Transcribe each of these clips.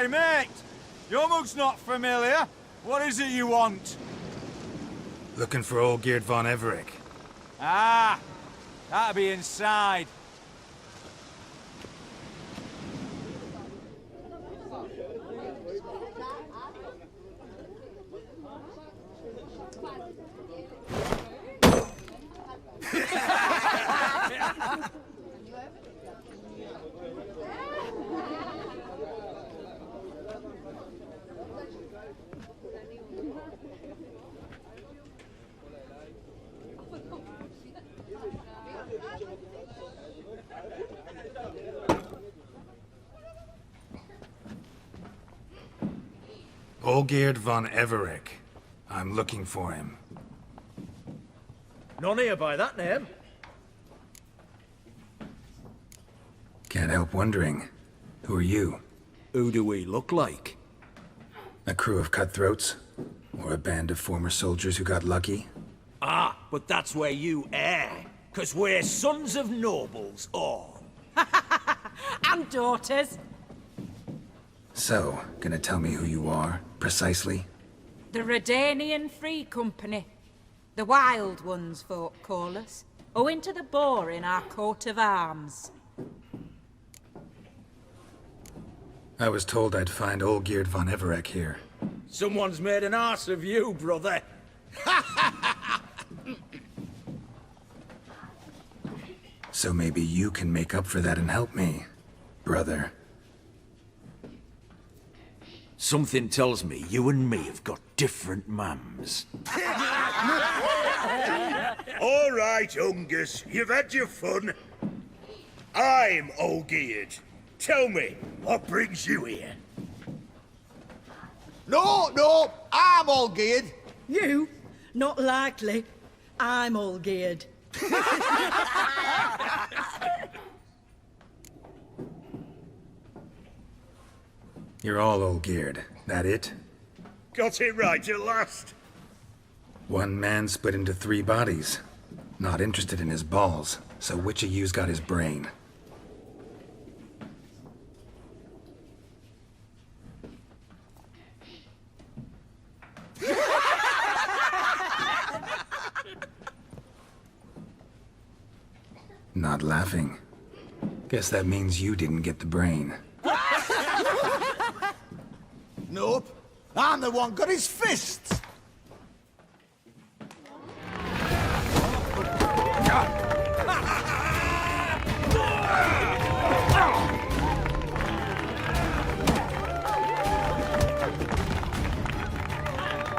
Hey, mate! Your mug's not familiar. What is it you want? Looking for Olgierd von Everec. Ah! That'll be inside. Olgierd von Everec. I'm looking for him. None here by that name. Can't help wondering. Who are you? Who do we look like? A crew of cutthroats? Or a band of former soldiers who got lucky? Ah, but that's where you err. 'Cause we're sons of nobles, all. And daughters. So, gonna tell me who you are, precisely? The Redanian Free Company. The Wild Ones, folk call us. Owing to the boar in our coat of arms. I was told I'd find Olgierd von Everec here. Someone's made an arse of you, brother. So maybe you can make up for that and help me, brother. Something tells me you and me have got different mums. All right, Ungus, you've had your fun. I'm Olgierd. Tell me, what brings you here? No, I'm Olgierd. You? Not likely. I'm all geared. You're all Olgierd, that it? Got it right at last. One man split into 3 bodies. Not interested in his balls, so which of you's got his brain? Not laughing. Guess that means you didn't get the brain. Nope. I'm the one got his fists.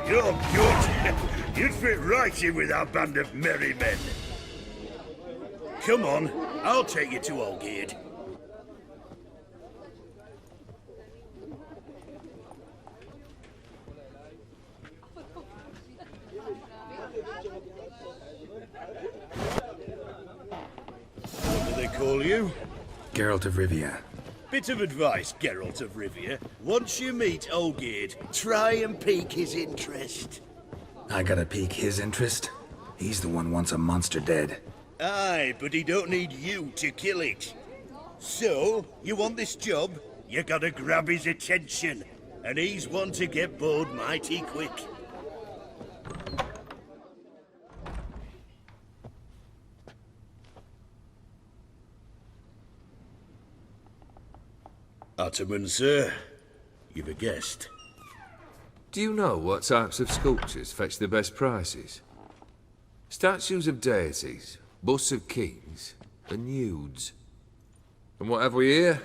You're good. You'd fit right in with our band of merry men. Come on, I'll take you to Olgierd. What do they call you? Geralt of Rivia. Bit of advice, Geralt of Rivia. Once you meet Olgierd, try and pique his interest. I gotta pique his interest? He's the one wants a monster dead. Aye, but he don't need you to kill it. So, you want this job? You gotta grab his attention. And he's one to get bored mighty quick. Ottoman, sir. You've a guest. Do you know what types of sculptures fetch the best prices? Statues of deities, busts of kings, and nudes. And what have we here?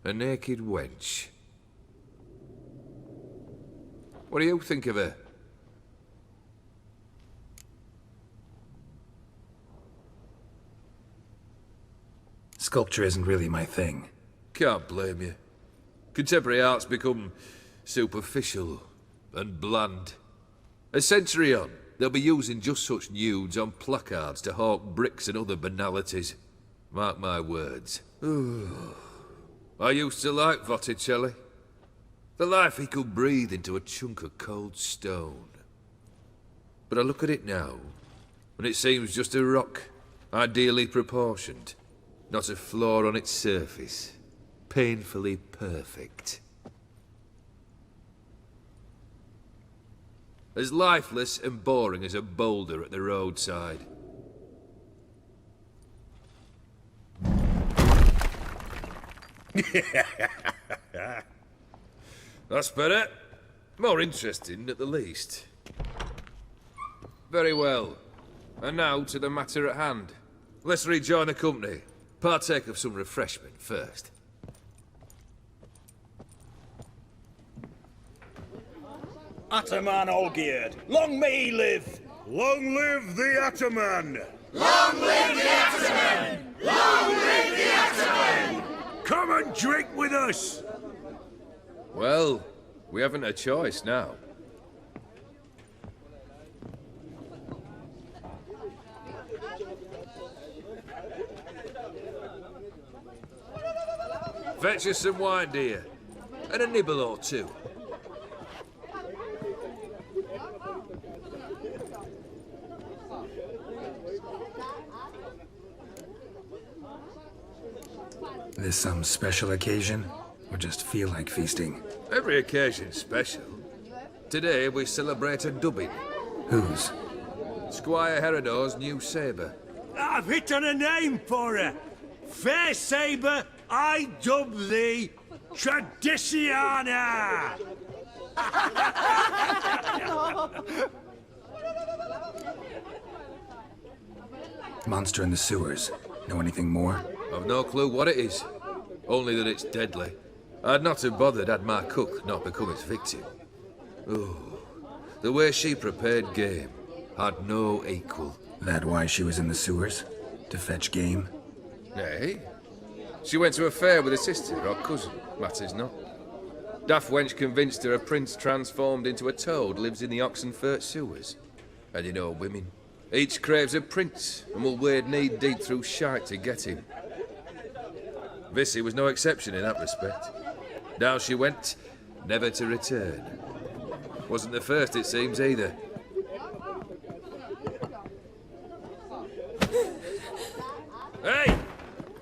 A naked wench. What do you think of her? Sculpture isn't really my thing. Can't blame you. Contemporary art's become superficial and bland. A century on, they'll be using just such nudes on placards to hawk bricks and other banalities. Mark my words. I used to like Botticelli. The life he could breathe into a chunk of cold stone. But I look at it now, and it seems just a rock, ideally proportioned. Not a flaw on its surface. Painfully perfect. As lifeless and boring as a boulder at the roadside. That's better. More interesting, at the least. Very well. And now to the matter at hand. Let's rejoin the company. Partake of some refreshment first. Ataman Olgierd, long may he live! Long live the Ataman! Long live the Ataman! Long live the Ataman! Come and drink with us! Well, we haven't a choice now. Fetch us some wine, dear. And a nibble or two. This some special occasion? Or just feel like feasting? Every occasion's special. Today we celebrate a dubbing. Whose? Squire Herodor's new sabre. I've hit on a name for her. Fair sabre, I dub thee Traditiana! Monster in the sewers. Know anything more? I've no clue what it is. Only that it's deadly. I'd not have bothered had my cook not become its victim. Oh, the way she prepared game had no equal. That why she was in the sewers? To fetch game? Nay. She went to a fair with a sister or cousin, matters not. Daft wench convinced her a prince transformed into a toad lives in the Oxenfurt sewers. And you know women. Each craves a prince and will wade knee-deep through shite to get him. Visi was no exception in that respect. Down she went, never to return. Wasn't the first, it seems, either. Hey!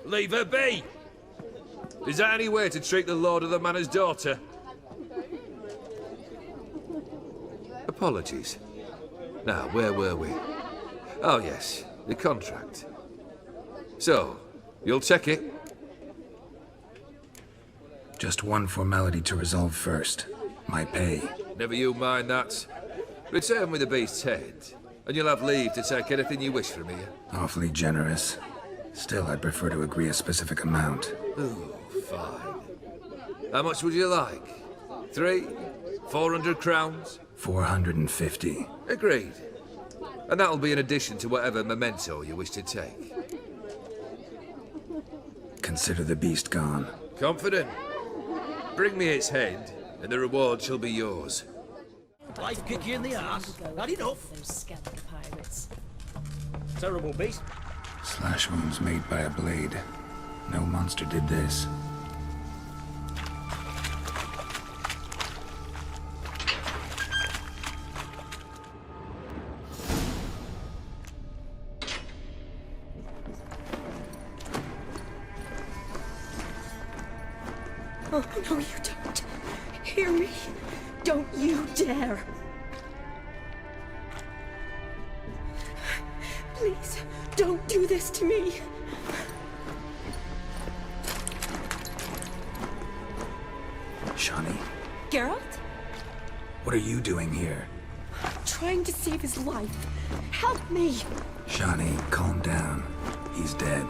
Leave her be! Is that any way to treat the lord of the manor's daughter? Apologies. Now, where were we? Oh yes, the contract. So, you'll check it? Just one formality to resolve first. My pay. Never you mind that. Return with the beast's head, and you'll have leave to take anything you wish from here. Awfully generous. Still, I'd prefer to agree a specific amount. Ooh, fine. How much would you like? 400 crowns? 450. Agreed. And that'll be in addition to whatever memento you wish to take. Consider the beast gone. Confident? Bring me its head, and the reward shall be yours. Life kick you in the ass. Not enough. Those Skellige pirates. Terrible beast. Slash wounds made by a blade. No monster did this. Oh, no, you don't. Hear me. Don't you dare. Please, don't do this to me. Shani, Geralt? what are you doing here? Trying to save his life. Help me. Shani, calm down. He's dead.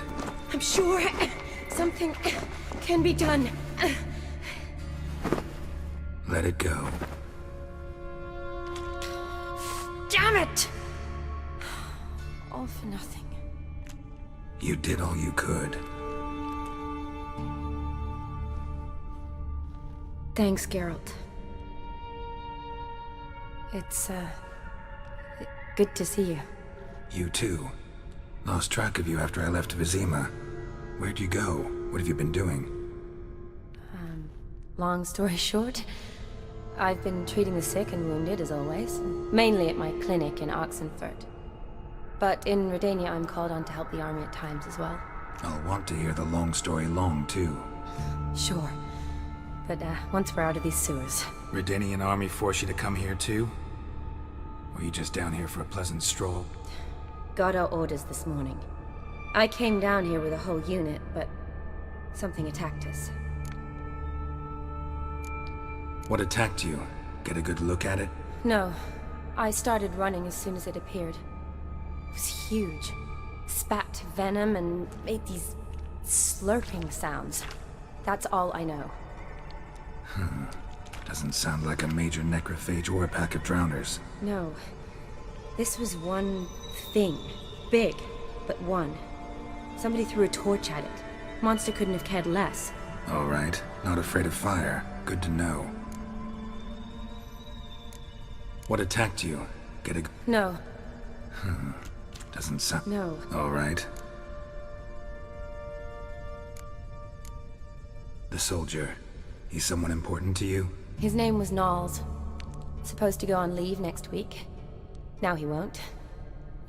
I'm sure something can be done. Let it go. Damn it! All for nothing. You did all you could. Thanks, Geralt. It's, good to see you. You too. Lost track of you after I left Vizima. Where'd you go? What have you been doing? Long story short, I've been treating the sick and wounded, as always. Mainly at my clinic in Oxenfurt. But in Redania, I'm called on to help the army at times as well. I'll want to hear the long story long, too. Sure. But once we're out of these sewers. Redanian army force you to come here, too? Or are you just down here for a pleasant stroll? Got our orders this morning. I came down here with a whole unit, but something attacked us. What attacked you? Get a good look at it? No. I started running as soon as it appeared. It was huge. Spat venom and made these slurping sounds. That's all I know. Doesn't sound like a major necrophage or a pack of drowners. No. This was one thing. Big, but one. Somebody threw a torch at it. Monster couldn't have cared less. All right. Not afraid of fire. Good to know. What attacked you? Get a... No. Doesn't sound... No. All right. The soldier. He's someone important to you? His name was Nals. Supposed to go on leave next week. Now he won't.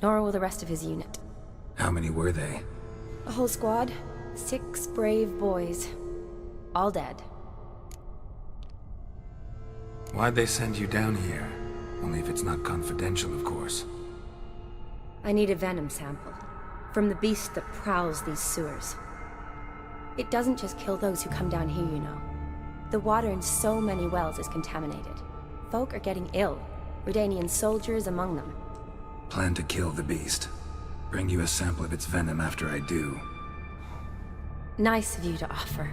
Nor will the rest of his unit. How many were they? A whole squad. 6 brave boys. All dead. Why'd they send you down here? Only if it's not confidential, of course. I need a venom sample. From the beast that prowls these sewers. It doesn't just kill those who come down here, you know. The water in so many wells is contaminated. Folk are getting ill. Redanian soldiers among them. Plan to kill the beast. Bring you a sample of its venom after I do. Nice of you to offer.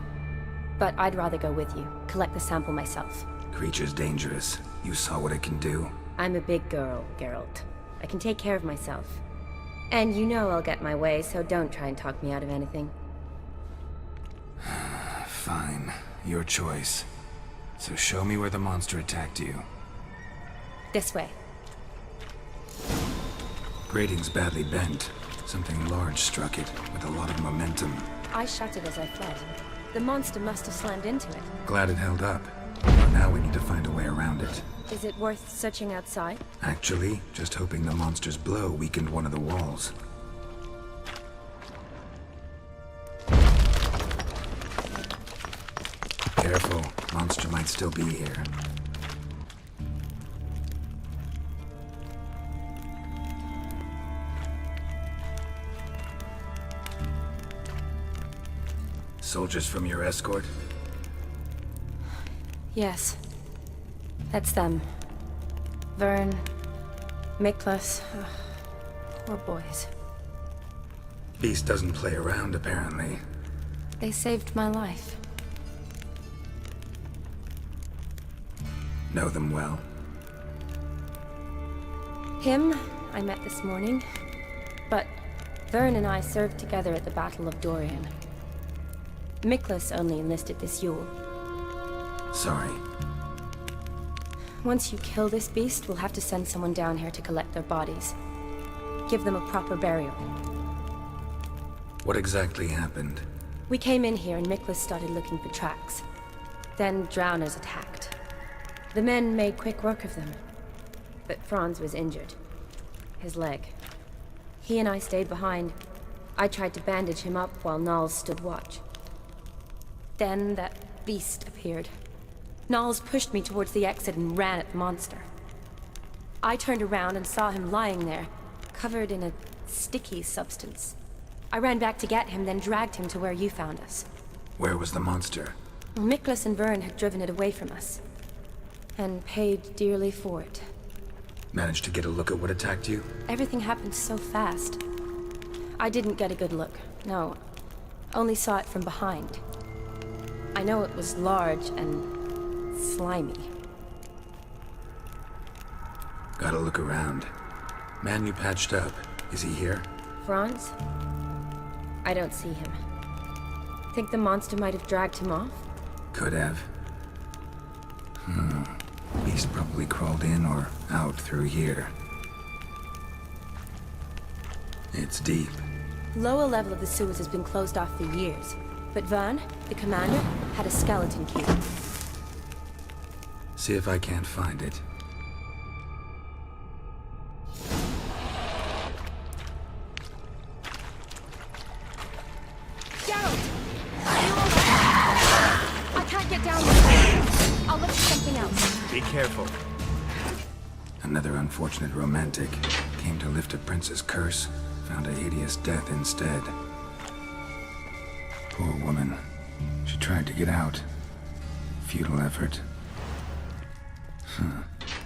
But I'd rather go with you. Collect the sample myself. Creature's dangerous. You saw what it can do. I'm a big girl, Geralt. I can take care of myself. And you know I'll get my way, so don't try and talk me out of anything. Fine. Your choice. So show me where the monster attacked you. This way. Grating's badly bent. Something large struck it, with a lot of momentum. I shut it as I fled. The monster must have slammed into it. Glad it held up. But now we need to find a way around it. Is it worth searching outside? Actually, just hoping the monster's blow weakened one of the walls. Careful, monster might still be here. Soldiers from your escort? Yes. That's them. Vern, Miklas. Poor boys. Beast doesn't play around, apparently. They saved my life. Know them well? Him, I met this morning. But Vern and I served together at the Battle of Dorian. Miklas only enlisted this Yule. Sorry. Once you kill this beast, we'll have to send someone down here to collect their bodies. Give them a proper burial. What exactly happened? We came in here and Miklas started looking for tracks. Then drowners attacked. The men made quick work of them. But Franz was injured. His leg. He and I stayed behind. I tried to bandage him up while Nals stood watch. Then that beast appeared. Nals pushed me towards the exit and ran at the monster. I turned around and saw him lying there, covered in a sticky substance. I ran back to get him, then dragged him to where you found us. Where was the monster? Miklas and Vern had driven it away from us. And paid dearly for it. Managed to get a look at what attacked you? Everything happened so fast. I didn't get a good look, no. Only saw it from behind. I know it was large and slimy. Gotta look around. Man you patched up, is he here? Franz? I don't see him. Think the monster might have dragged him off? Could have. Beast probably crawled in or out through here. It's deep. Lower level of the sewers has been closed off for years. But Vern, the commander, had a skeleton key. See if I can't find it. Geralt! Are you alright? I can't get down there. I'll look for something else. Be careful. Another unfortunate romantic came to lift a prince's curse, found a hideous death instead. Poor woman. She tried to get out. Futile effort.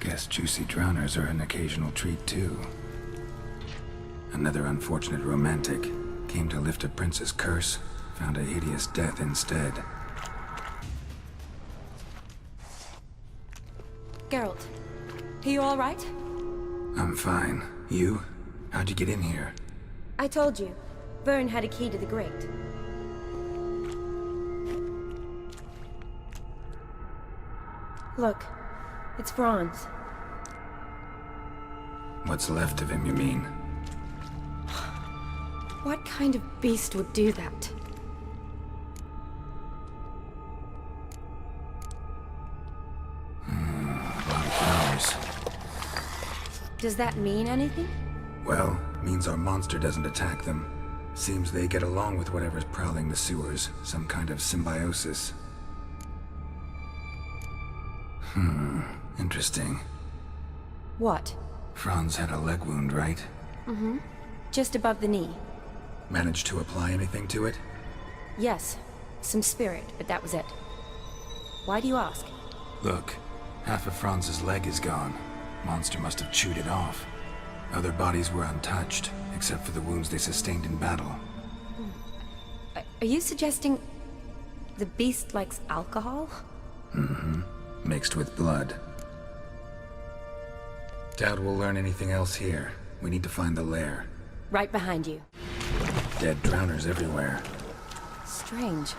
Guess juicy drowners are an occasional treat too. Another unfortunate romantic came to lift a prince's curse, found a hideous death instead. Geralt, are you all right? I'm fine. You? How'd you get in here? I told you. Vern had a key to the grate. Look, it's Franz. What's left of him, you mean? What kind of beast would do that? A lot of flowers. Does that mean anything? Well, means our monster doesn't attack them. Seems they get along with whatever's prowling the sewers. Some kind of symbiosis. Interesting. What? Franz had a leg wound, right? Mm-hmm. Just above the knee. Managed to apply anything to it? Yes. Some spirit, but that was it. Why do you ask? Look, half of Franz's leg is gone. Monster must have chewed it off. Other bodies were untouched, except for the wounds they sustained in battle. Are you suggesting the beast likes alcohol? Mm-hmm. Mixed with blood. Doubt we'll learn anything else here. We need to find the lair. Right behind you. Dead drowners everywhere. Strange.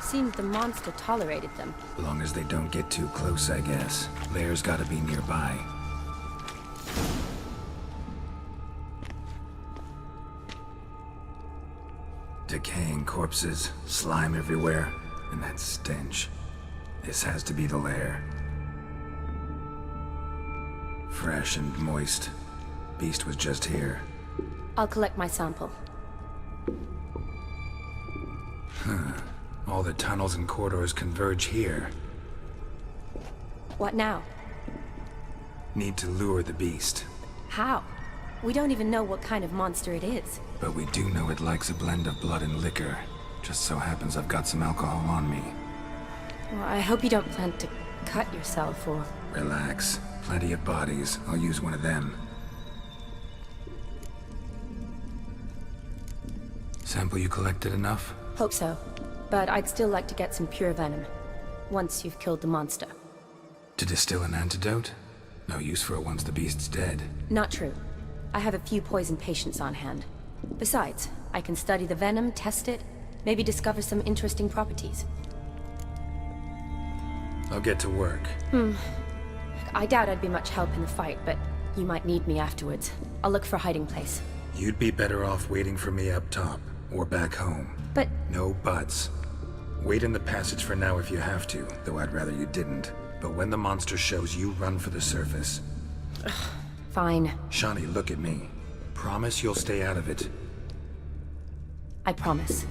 Seems the monster tolerated them. As long as they don't get too close, I guess. Lair's gotta be nearby. Decaying corpses, slime everywhere, and that stench. This has to be the lair. Fresh and moist. Beast was just here. I'll collect my sample. All the tunnels and corridors converge here. What now? Need to lure the beast. How? We don't even know what kind of monster it is. But we do know it likes a blend of blood and liquor. Just so happens I've got some alcohol on me. Well, I hope you don't plan to cut yourself or... Relax. Plenty of bodies. I'll use one of them. Sample you collected enough? Hope so. But I'd still like to get some pure venom. Once you've killed the monster. To distill an antidote? No use for it once the beast's dead. Not true. I have a few poison patients on hand. Besides, I can study the venom, test it, maybe discover some interesting properties. I'll get to work. I doubt I'd be much help in the fight, but you might need me afterwards. I'll look for a hiding place. You'd be better off waiting for me up top, or back home. But... No buts. Wait in the passage for now if you have to, though I'd rather you didn't. But when the monster shows, you run for the surface. Fine. Shani, look at me. Promise you'll stay out of it. I promise.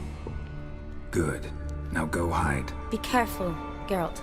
Good. Now go hide. Be careful, Geralt.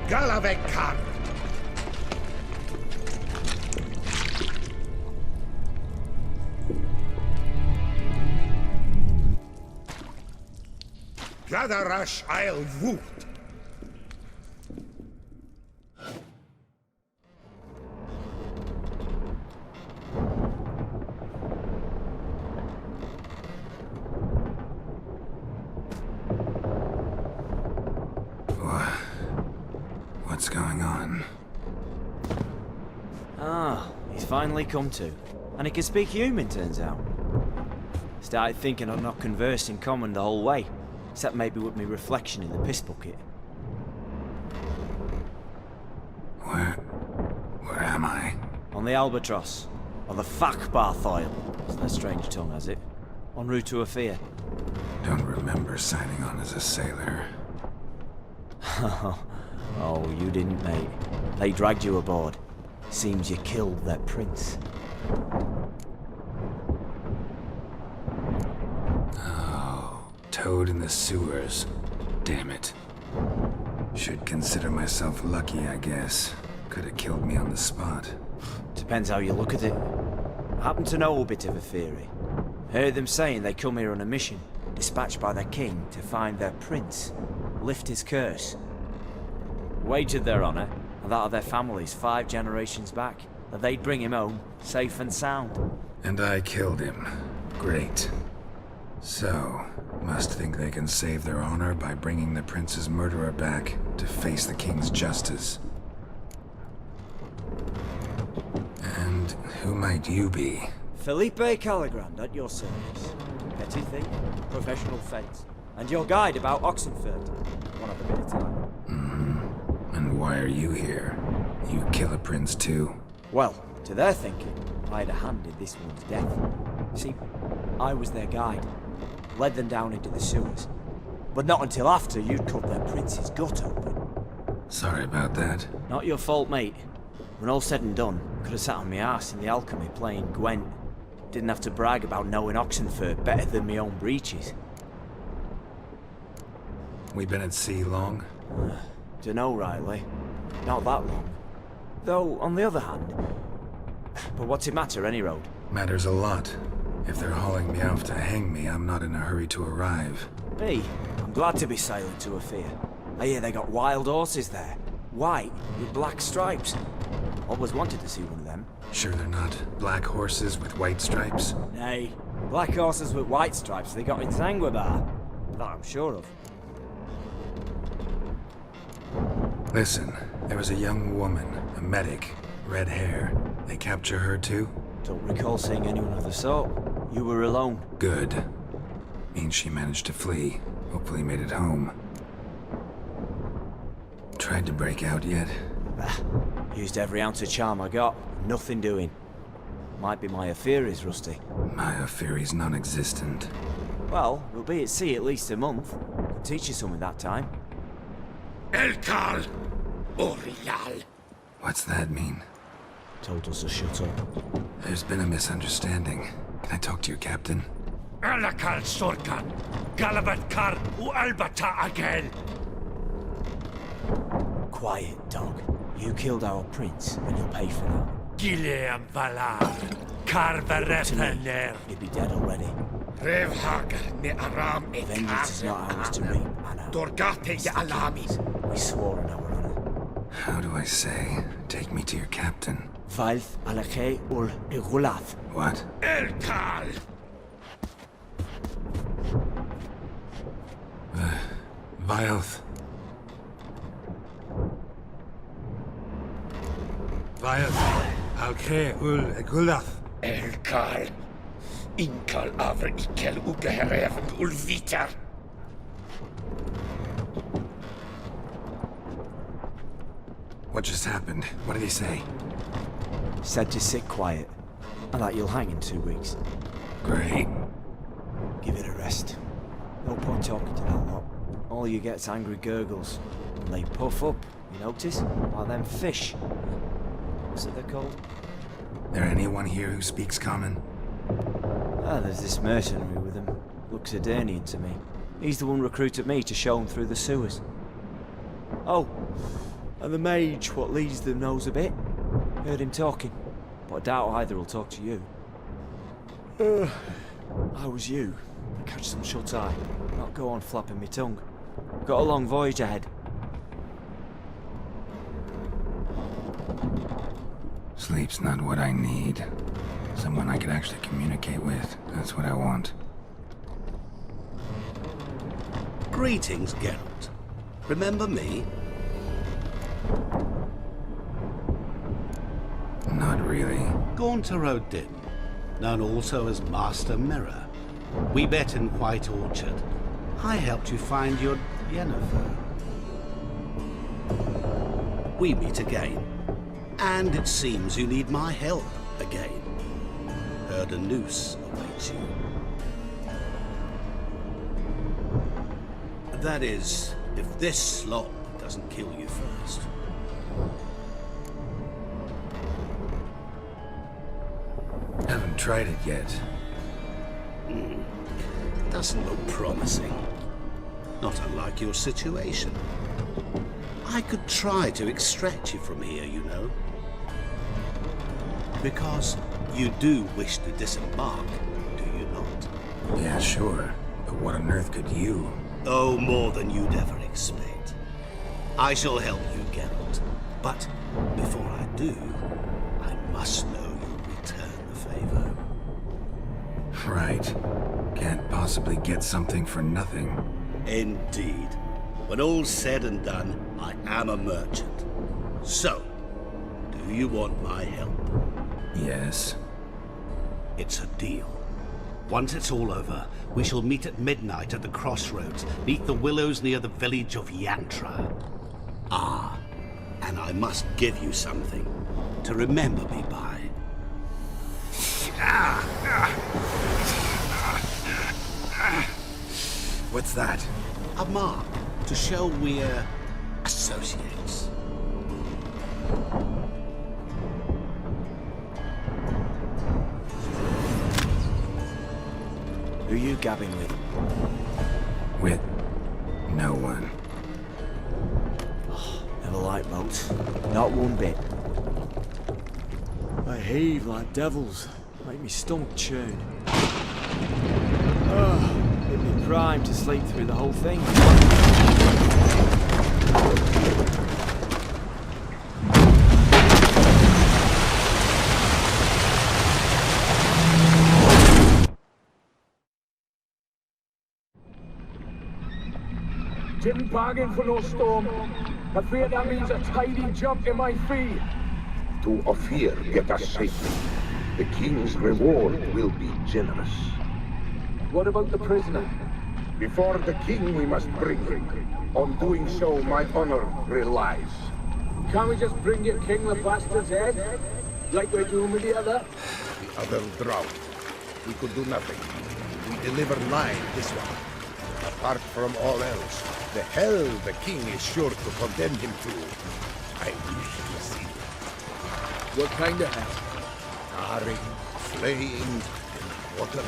Galavekar. Gadarash Isle Woot. What's going on? Ah, he's finally come to. And he can speak human, turns out. Started thinking I'd not conversed in common the whole way, except maybe with me reflection in the piss bucket. Where am I? On the Albatross, or the Fakbarthoil, as their strange tongue has it, en route to Emhyr. Don't remember signing on as a sailor. Oh, you didn't, mate. They dragged you aboard. Seems you killed their prince. Oh, toad in the sewers. Damn it. Should consider myself lucky, I guess. Could have killed me on the spot. Depends how you look at it. I happen to know a bit of a theory. Heard them saying they come here on a mission, dispatched by their king to find their prince, lift his curse. Wagered their honour, and that of their families 5 generations back, that they'd bring him home, safe and sound. And I killed him. Great. So, must think they can save their honor by bringing the prince's murderer back to face the king's justice. And who might you be? Felipe Caligrand at your service. Petty thing, professional fence, and your guide about Oxenfurt. One of a bit of time. And why are you here? You kill a prince too? Well, to their thinking, I had a hand in this one's death. See, I was their guide. Led them down into the sewers. But not until after you'd cut their prince's gut open. Sorry about that. Not your fault, mate. When all said and done, could have sat on my arse in the alchemy playing Gwent. Didn't have to brag about knowing Oxenfurt better than my own breeches. We been at sea long? Dunno, Riley. Not that long. Though, on the other hand... But what's it matter, any road? Matters a lot. If they're hauling me off to hang me, I'm not in a hurry to arrive. Me? I'm glad to be sailing to Emhyr. I hear they got wild horses there. White, with black stripes. Always wanted to see one of them. Sure they're not black horses with white stripes? Nay, black horses with white stripes they got in Zanguebar. That I'm sure of. Listen, there was a young woman, a medic, red hair. They capture her too? Don't recall seeing anyone of the sort. You were alone. Good. Means she managed to flee. Hopefully made it home. Tried to break out yet? Used every ounce of charm I got. Nothing doing. Might be my affair is rusty. My affair is non-existent. Well, we'll be at sea at least a month. Could teach you something that time. Elkal Orial. What's that mean? Told us to shut up. There's been a misunderstanding. Can I talk to your captain? Alakal Sorkan. Galabat Kar U Albata again. Quiet, dog. You killed our prince, and you'll pay for that. Gileam Valar. Karvarepener. You'd be dead already. Revhagar ne Aram Vengeance is not ours to reap, Anna. Dorgate ya Alamis. We swore on our honor. How do I say? Take me to your captain. Valth Alakhe ul Igulath. What? Elkal. Vilth. Vilth. Alkhe ul Egulath. Elkal. Inkal Avr Ikel Ugehereven Ulvitar. What just happened? What did he say? Said to sit quiet, and that you'll hang in 2 weeks. Great. Give it a rest. No point talking to that lot. All you get's angry gurgles. And they puff up, you notice? Like them fish. What's it they're called? There anyone here who speaks common? Ah, there's this mercenary with him. Looks Redanian to me. He's the one recruited me to show him through the sewers. Oh, And the mage what leads them knows a bit. Heard him talking, but I doubt either will talk to you. I was you. Catch some shut-eye, not go on flapping me tongue. Got a long voyage ahead. Sleep's not what I need. Someone I can actually communicate with. That's what I want. Greetings, Geralt. Remember me? Not really. Gaunter O'Din, known also as Master Mirror. We met in White Orchard. I helped you find your Yennefer. We meet again. And it seems you need my help again. Heard a noose awaits you. That is, if this slop doesn't kill you first. Haven't tried it yet. Doesn't look promising. Not unlike your situation. I could try to extract you from here, you know. Because you do wish to disembark, do you not? Yeah, sure. But what on earth could you? Oh, more than you'd ever expect. I shall help you, Geralt. But before I do, I must know you'll return the favor. Right. Can't possibly get something for nothing. Indeed. When all's said and done, I am a merchant. So, do you want my help? Yes. It's a deal. Once it's all over, we shall meet at midnight at the crossroads, neath the willows near the village of Yantra. Ah, and I must give you something to remember me by. What's that? A mark to show we're associates. Who you gabbing with? With no one. Never liked boats. Not one bit. They heave like devils. Make me stomach churn. Hit me prime to sleep through the whole thing. Didn't bargain for no storm. Afraid that means a tidy jump in my fee. To Ophir get us safely. The king's reward will be generous. What about the prisoner? Before the king we must bring him. On doing so, my honor relies. Can't we just bring your king the bastard's head? Like we're doing with the other? The other drowned. We could do nothing. We deliver live this one. Apart from all else, the hell the king is sure to condemn him to. I wish to see it. What kind of hell? Carring, flaying, and water.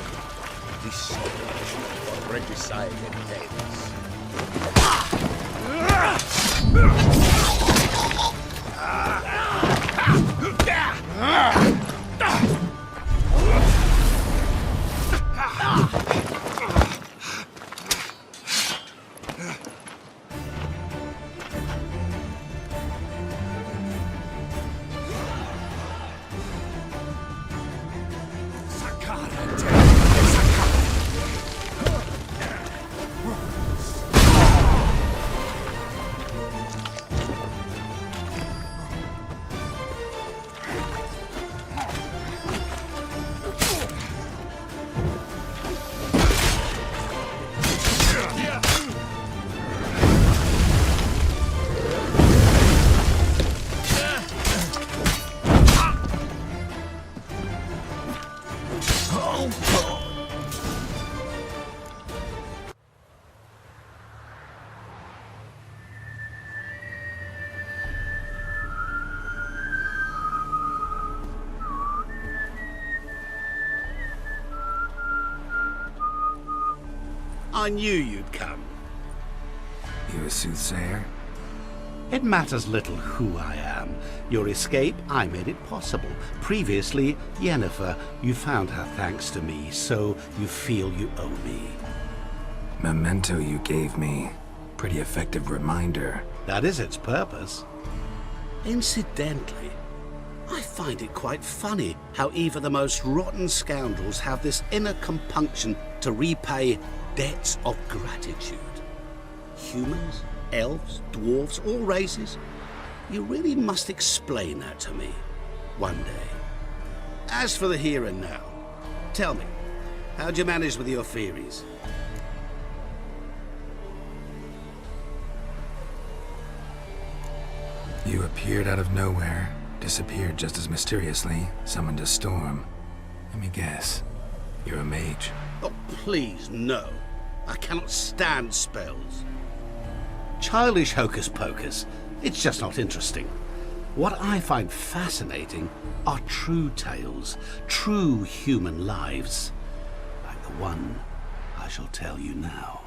This is for regicide and tales. I knew you'd come. You a soothsayer? It matters little who I am. Your escape, I made it possible. Previously, Yennefer, you found her thanks to me, so you feel you owe me. Memento you gave me. Pretty effective reminder. That is its purpose. Incidentally, I find it quite funny how even the most rotten scoundrels have this inner compunction to repay debts of gratitude. Humans, elves, dwarves, all races. You really must explain that to me one day. As for the here and now, tell me, how'd you manage with your theories? You appeared out of nowhere, disappeared just as mysteriously, summoned a storm. Let me guess. You're a mage. Oh, please, no. I cannot stand spells. Childish hocus-pocus. It's just not interesting. What I find fascinating are true tales, true human lives, like the one I shall tell you now.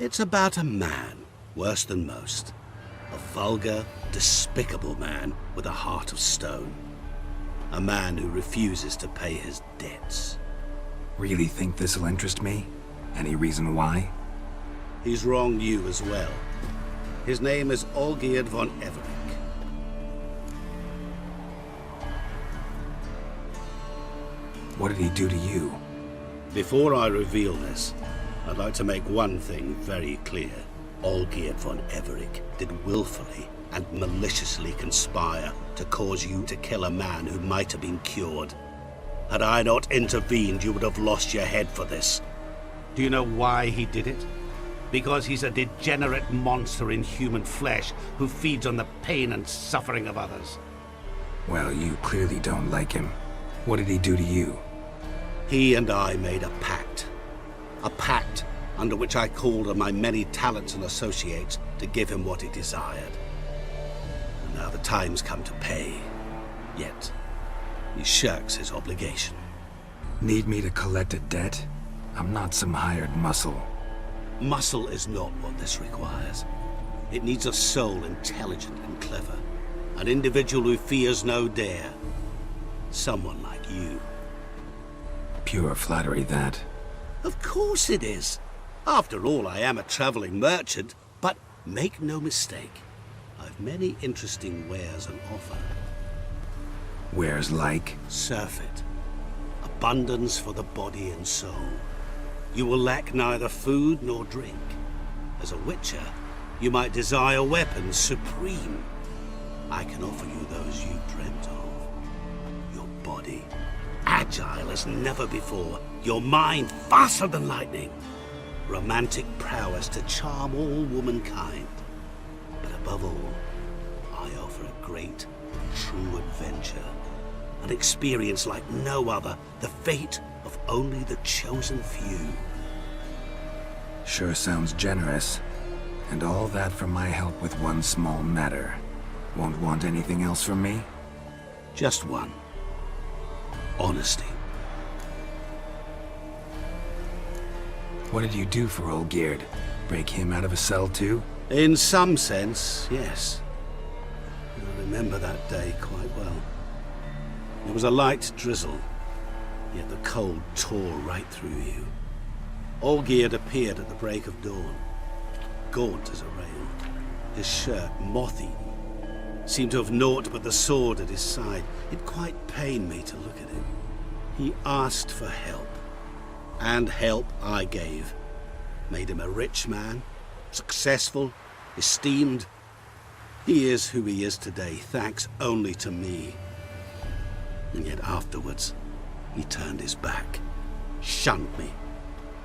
It's about a man, worse than most. A vulgar, despicable man with a heart of stone. A man who refuses to pay his debts. Really think this'll interest me? Any reason why? He's wronged you as well. His name is Olgierd von Everec. What did he do to you? Before I reveal this, I'd like to make one thing very clear. Olgierd von Everec did willfully and maliciously conspire to cause you to kill a man who might have been cured. Had I not intervened, you would have lost your head for this. Do you know why he did it? Because he's a degenerate monster in human flesh who feeds on the pain and suffering of others. Well, you clearly don't like him. What did he do to you? He and I made a pact. A pact under which I called on my many talents and associates to give him what he desired. And now the time's come to pay. Yet, he shirks his obligation. Need me to collect a debt? I'm not some hired muscle. Muscle is not what this requires. It needs a soul intelligent and clever. An individual who fears no dare. Someone like you. Pure flattery, that. Of course it is. After all, I am a traveling merchant, but make no mistake, I've many interesting wares on offer. Wares like? Surfeit. Abundance for the body and soul. You will lack neither food nor drink. As a witcher, you might desire weapons supreme. I can offer you those you dreamt of. Your body, agile as never before. Your mind, faster than lightning. Romantic prowess to charm all womankind. But above all, I offer a great, true adventure. An experience like no other, the fate of only the chosen few. Sure sounds generous. And all that for my help with one small matter. Won't want anything else from me? Just one. Honesty. What did you do for Olgierd? Break him out of a cell too? In some sense, yes. I remember that day quite well. There was a light drizzle, yet the cold tore right through you. Olgierd appeared at the break of dawn, gaunt as a rail, his shirt moth-eaten, seemed to have naught but the sword at his side. It quite pained me to look at him. He asked for help, and help I gave. Made him a rich man, successful, esteemed. He is who he is today, thanks only to me. And yet afterwards, he turned his back, shunned me,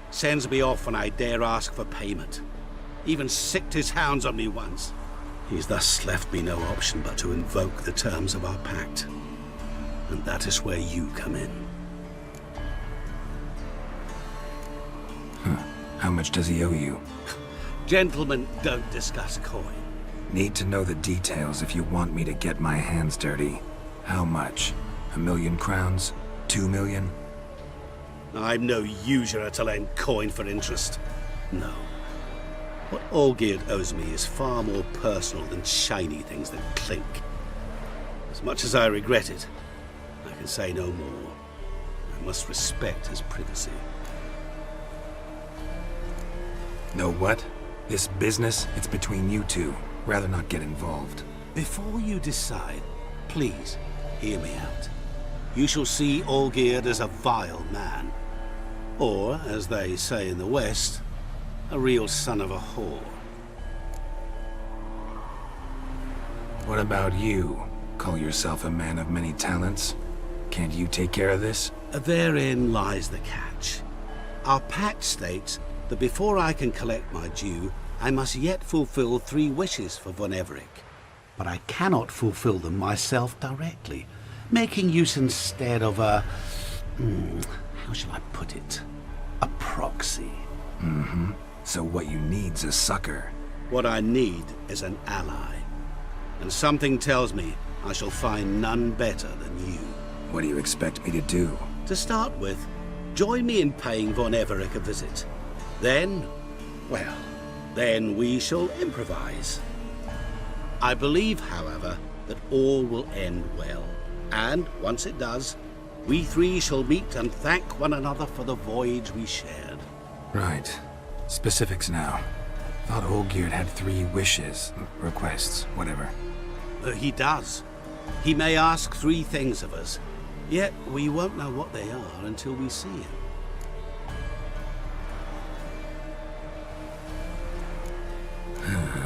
sends me off when I dare ask for payment, even sicked his hounds on me once. He's thus left me no option but to invoke the terms of our pact. And that is where you come in. How much does he owe you? Gentlemen don't discuss coin. Need to know the details if you want me to get my hands dirty. How much? 1,000,000 crowns? 2 million? I'm no usurer to lend coin for interest. No. What Olgierd owes me is far more personal than shiny things that clink. As much as I regret it, I can say no more. I must respect his privacy. Know what? This business, it's between you two. Rather not get involved. Before you decide, please hear me out. You shall see Olgierd as a vile man. Or, as they say in the West, a real son of a whore. What about you? Call yourself a man of many talents? Can't you take care of this? Therein lies the catch. Our pact states that before I can collect my due, I must yet fulfill 3 wishes for von Everec. But I cannot fulfill them myself directly, making use instead of a... how shall I put it? A proxy. Mm-hmm. So what you need's a sucker. What I need is an ally. And something tells me I shall find none better than you. What do you expect me to do? To start with, join me in paying von Everec a visit. Then, well, then we shall improvise. I believe, however, that all will end well. And once it does, we 3 shall meet and thank one another for the voyage we shared. Right. Specifics now. Thought Olgierd had 3 wishes, requests, whatever. He does. He may ask 3 things of us, yet we won't know what they are until we see him.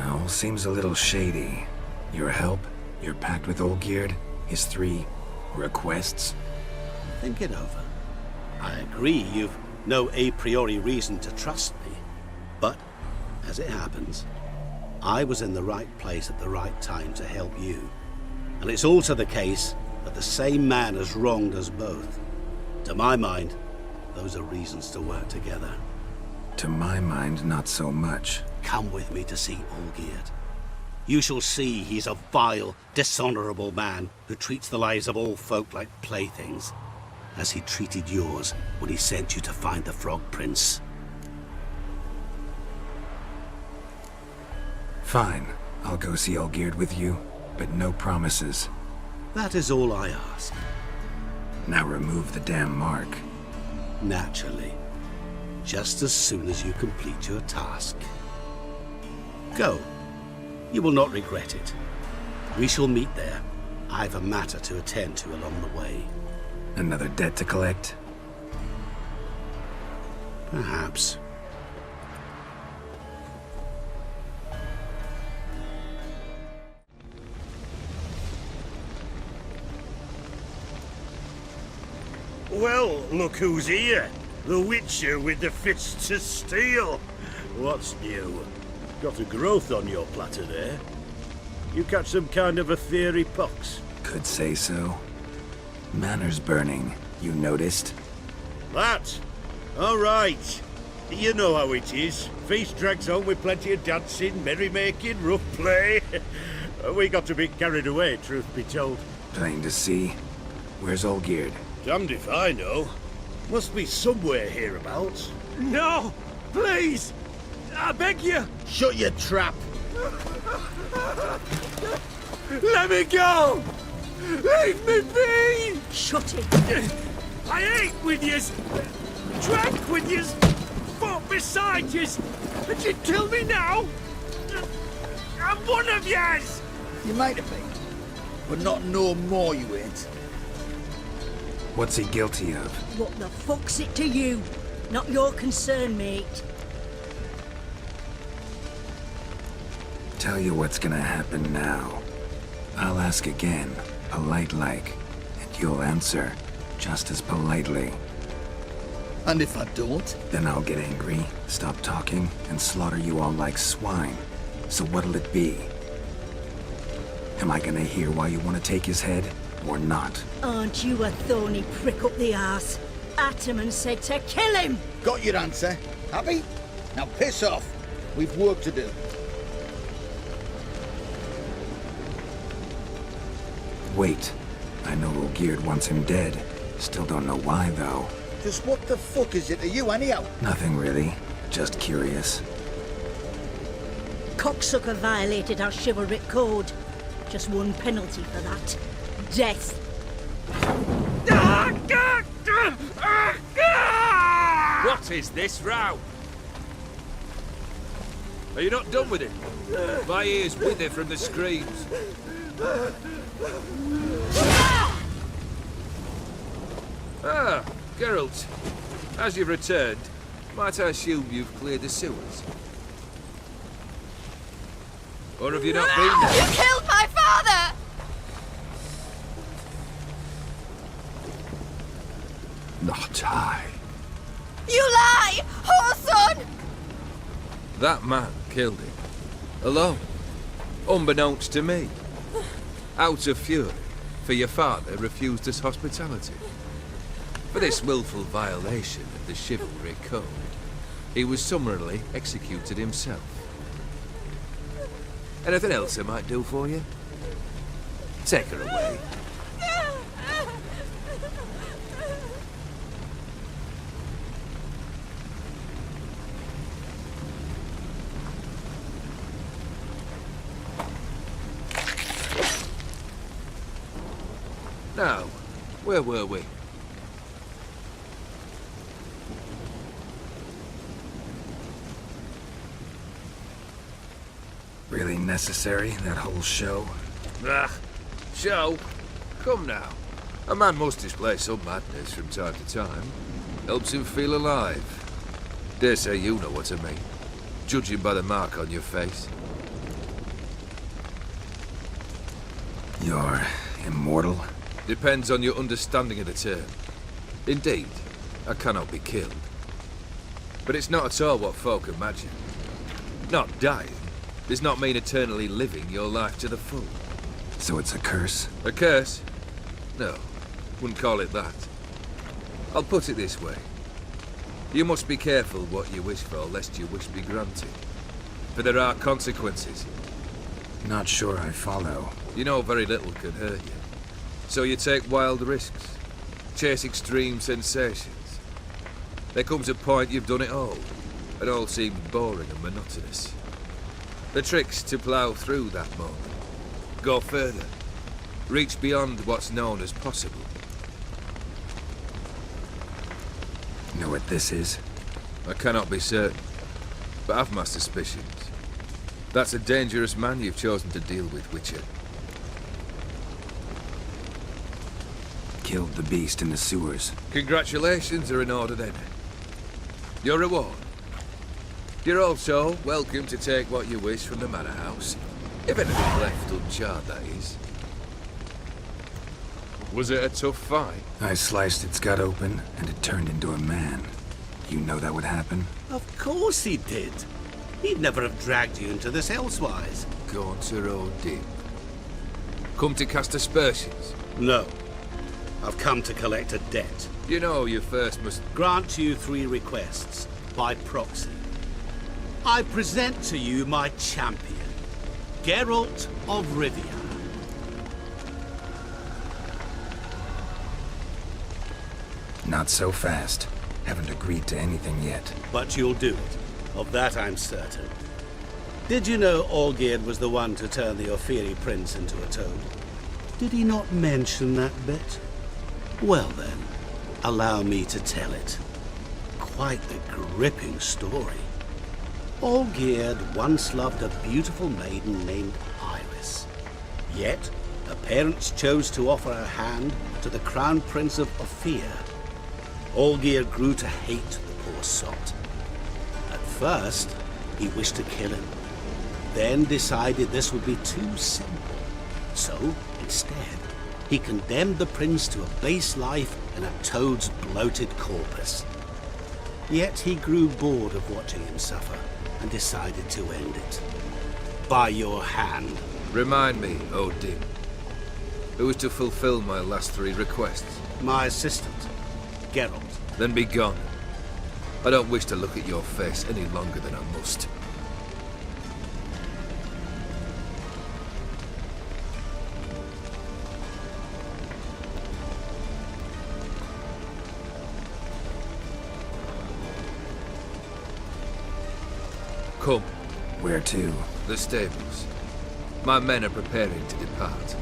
All seems a little shady. Your help, your pact with Olgierd, his 3 requests. Think it over. I agree you've no a priori reason to trust me, but as it happens, I was in the right place at the right time to help you. And it's also the case that the same man has wronged us both. To my mind, those are reasons to work together. To my mind, not so much. Come with me to see Olgierd. You shall see he's a vile, dishonorable man who treats the lives of all folk like playthings, as he treated yours when he sent you to find the Frog Prince. Fine. I'll go see Olgierd with you, but no promises. That is all I ask. Now remove the damn mark. Naturally. Just as soon as you complete your task. Go. You will not regret it. We shall meet there. I've a matter to attend to along the way. Another debt to collect? Perhaps. Well, look who's here. The Witcher with the fists of steel. What's new? Got a growth on your platter there. You catch some kind of a theory pox? Could say so. Manners burning, you noticed? That? All right. You know how it is. Feast drags on with plenty of dancing, merrymaking, rough play. We got a bit carried away, truth be told. Plain to see. Where's Olgierd? Damned if I know. Must be somewhere hereabouts. No! Please! I beg you! Shut your trap! Let me go! Leave me be! Shut it! I ate with yous! Drank with yous! Fought beside yous! And you kill me now? I'm one of yous! You might have been, but not no more you ain't. What's he guilty of? What the fuck's it to you? Not your concern, mate. Tell you what's gonna happen now. I'll ask again, polite like, and you'll answer just as politely. And if I don't? Then I'll get angry, stop talking, and slaughter you all like swine. So what'll it be? Am I gonna hear why you want to take his head, or not? Aren't you a thorny prick up the arse? Ataman said to kill him! Got your answer. Happy? Now piss off. We've work to do. Wait. I know Olgierd wants him dead. Still don't know why, though. Just what the fuck is it to you, anyhow? Nothing really. Just curious. cocksucker violated our chivalric code. Just one penalty for that. Death. What is this row? Are you not done with it? My ears wither from the screams. Ah, Geralt. As you've returned, might I assume you've cleared the sewers? Or have you not been there? You killed my father! Not I. You lie! Whoreson! That man killed him. Alone. Unbeknownst to me. Out of fury, for your father refused us hospitality. For this willful violation of the chivalry code, he was summarily executed himself. Anything else I might do for you? Take her away. Now, where were we? Really necessary, that whole show? Ah, show? Come now. A man must display some madness from time to time. Helps him feel alive. Dare say you know what I mean. Judging by the mark on your face. You're immortal? Depends on your understanding of the term. Indeed, I cannot be killed. But it's not at all what folk imagine. Not dying does not mean eternally living your life to the full. So it's a curse? A curse? No, wouldn't call it that. I'll put it this way. You must be careful what you wish for, lest your wish be granted. For there are consequences. Not sure I follow. You know very little can hurt you. So you take wild risks. Chase extreme sensations. There comes a point you've done it all. It all seems boring and monotonous. The trick's to plough through that moment. Go further. Reach beyond what's known as possible. Know what this is? I cannot be certain, but I've my suspicions. That's a dangerous man you've chosen to deal with, Witcher. Killed the beast in the sewers. Congratulations are in order then. Your reward. You're also welcome to take what you wish from the manor house. If anything left uncharred, that is. Was it a tough fight? I sliced its gut open, and it turned into a man. You know that would happen? Of course he did. He'd never have dragged you into this elsewise. Gaunter O'Dim. Come to cast aspersions? No. I've come to collect a debt. You know you first must... Grant you 3 requests, by proxy. I present to you my champion, Geralt of Rivia. Not so fast. Haven't agreed to anything yet. But you'll do it. Of that I'm certain. Did you know Olgierd was the one to turn the Ophiri prince into a toad? Did he not mention that bit? Well then, allow me to tell it. Quite the gripping story. Olgierd once loved a beautiful maiden named Iris. Yet, her parents chose to offer her hand to the Crown Prince of Ophir. Olgierd grew to hate the poor sot. At first, he wished to kill him, then decided this would be too simple. So, instead, he condemned the prince to a base life in a toad's bloated corpus. Yet he grew bored of watching him suffer and decided to end it. By your hand. Remind me, O'Dim. Who is to fulfill my last 3 requests? My assistant, Geralt. Then be gone. I don't wish to look at your face any longer than I must. Come. Where to? The stables. My men are preparing to depart.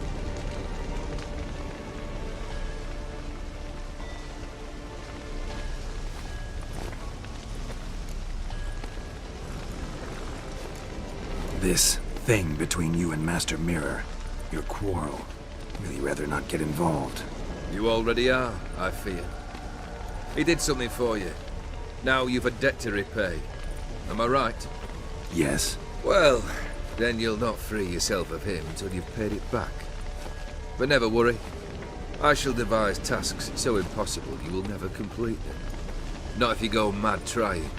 This thing between you and Master Mirror, your quarrel, really rather not get involved. You already are, I fear. He did something for you. Now you've a debt to repay. Am I right? Yes. Well, then you'll not free yourself of him until you've paid it back. But never worry. I shall devise tasks so impossible you will never complete them. Not if you go mad trying.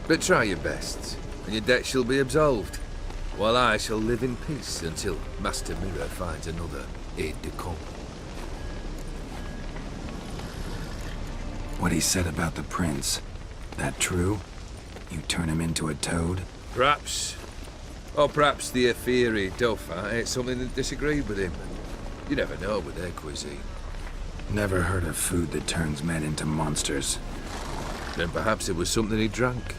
But try your best, and your debt shall be absolved, while I shall live in peace until Master Mirror finds another aide-de-camp. What he said about the prince, that true? You turn him into a toad? Perhaps. Or perhaps the Ephiri Dauphin ate something that disagreed with him. You never know with their cuisine. Never heard of food that turns men into monsters. Then perhaps it was something he drank.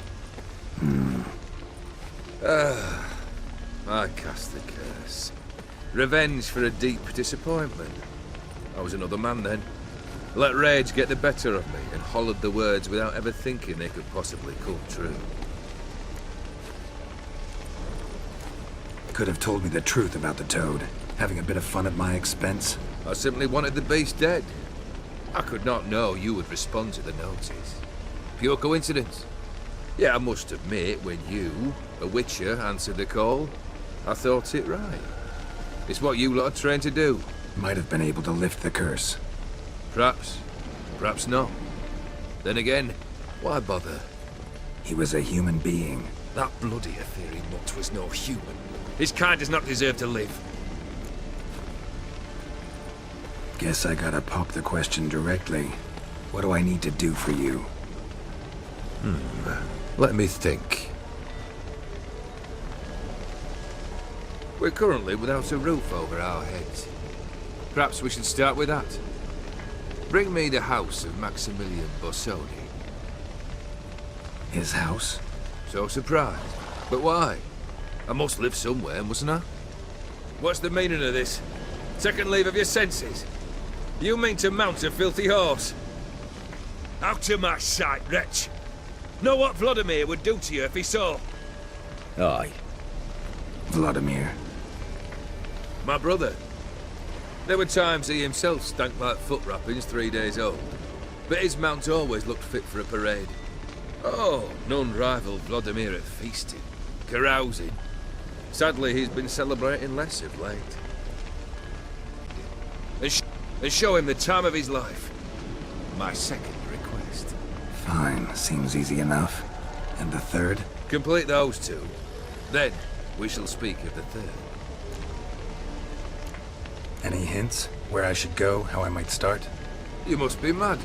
I cast the curse. Revenge for a deep disappointment. I was another man then. Let rage get the better of me and hollered the words without ever thinking they could possibly come true. Could have told me the truth about the toad, having a bit of fun at my expense. I simply wanted the beast dead. I could not know you would respond to the notice. Pure coincidence. Yeah, I must admit, when you, a witcher, answered the call, I thought it right. It's what you lot are trained to do. Might have been able to lift the curse. Perhaps. Perhaps not. Then again, why bother? He was a human being. That bloody Ephiri mutt was no human. His kind does not deserve to live. Guess I gotta pop the question directly. What do I need to do for you? Let me think. We're currently without a roof over our heads. Perhaps we should start with that. Bring me the house of Maximilian Borsodi. His house? So surprised. But why? I must live somewhere, mustn't I? What's the meaning of this? Second leave of your senses? You mean to mount a filthy horse? Out of my sight, wretch! Know what Vladimir would do to you if he saw? Aye. Vladimir. My brother. There were times he himself stank like foot wrappings 3 days old, but his mount always looked fit for a parade. Oh, none rivaled Vladimir at feasting, carousing. Sadly, he's been celebrating less of late. And show him the time of his life. My second request. Fine, seems easy enough. And the third? Complete those two. Then, we shall speak of the third. Any hints? Where I should go? How I might start? You must be mad.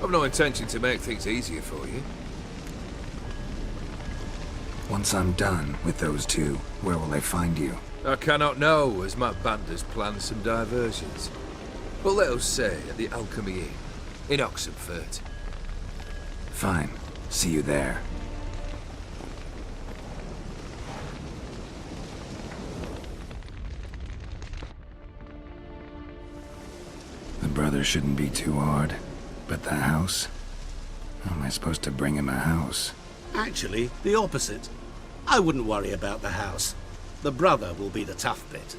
I've no intention to make things easier for you. Once I'm done with those two, where will I find you? I cannot know, as my band has planned some diversions. But let us say at the Alchemy Inn, in Oxenfurt. Fine. See you there. The brother shouldn't be too hard. But the house? How am I supposed to bring him a house? Actually, the opposite. I wouldn't worry about the house. The brother will be the tough bit.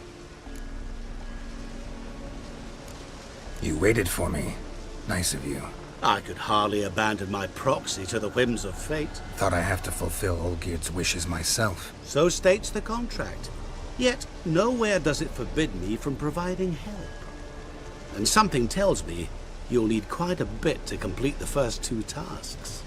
You waited for me. Nice of you. I could hardly abandon my proxy to the whims of fate. Thought I have to fulfill Olgierd's wishes myself. So states the contract. Yet, nowhere does it forbid me from providing help. And something tells me you'll need quite a bit to complete the first two tasks.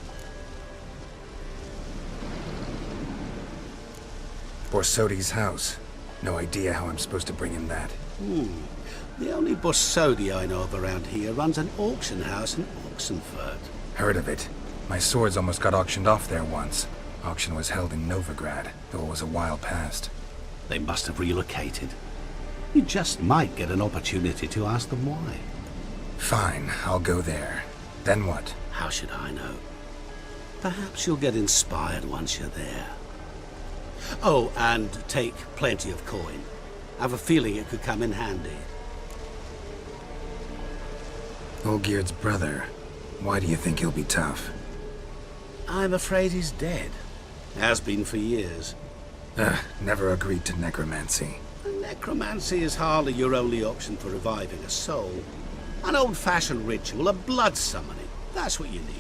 Borsodi's house. No idea how I'm supposed to bring him that. The only Borsodi I know of around here runs an auction house in Oxenfurt. Heard of it. My swords almost got auctioned off there once. Auction was held in Novigrad, though it was a while past. They must have relocated. You just might get an opportunity to ask them why. Fine, I'll go there. Then what? How should I know? Perhaps you'll get inspired once you're there. Oh, and take plenty of coin. I have a feeling it could come in handy. Olgierd's brother. Why do you think he'll be tough? I'm afraid he's dead. Has been for years. Never agreed to necromancy. Necromancy is hardly your only option for reviving a soul. An old-fashioned ritual, a blood summoning. That's what you need.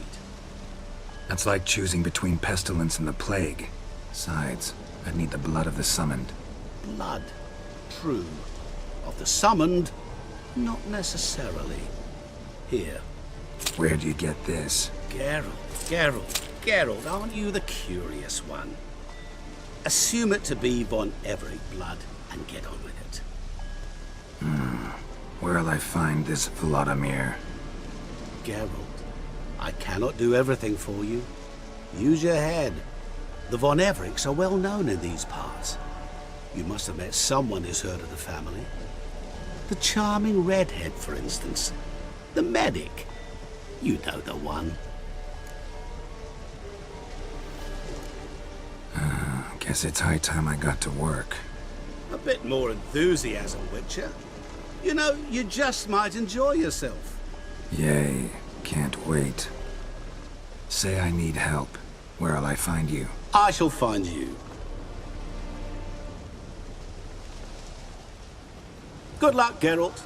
That's like choosing between pestilence and the plague. Besides, I'd need the blood of the summoned. Blood. True. Of the summoned, not necessarily. Here. Where do you get this? Geralt, aren't you the curious one? Assume it to be von Everett blood and get on with it. Where'll I find this Vladimir? Geralt, I cannot do everything for you. Use your head. The von Evericks are well known in these parts. You must have met someone who's heard of the family. The charming redhead, for instance. The medic. You know the one. Guess it's high time I got to work. A bit more enthusiasm, Witcher. You know, you just might enjoy yourself. Yay, can't wait. Say I need help. Where'll I find you? I shall find you. Good luck, Geralt.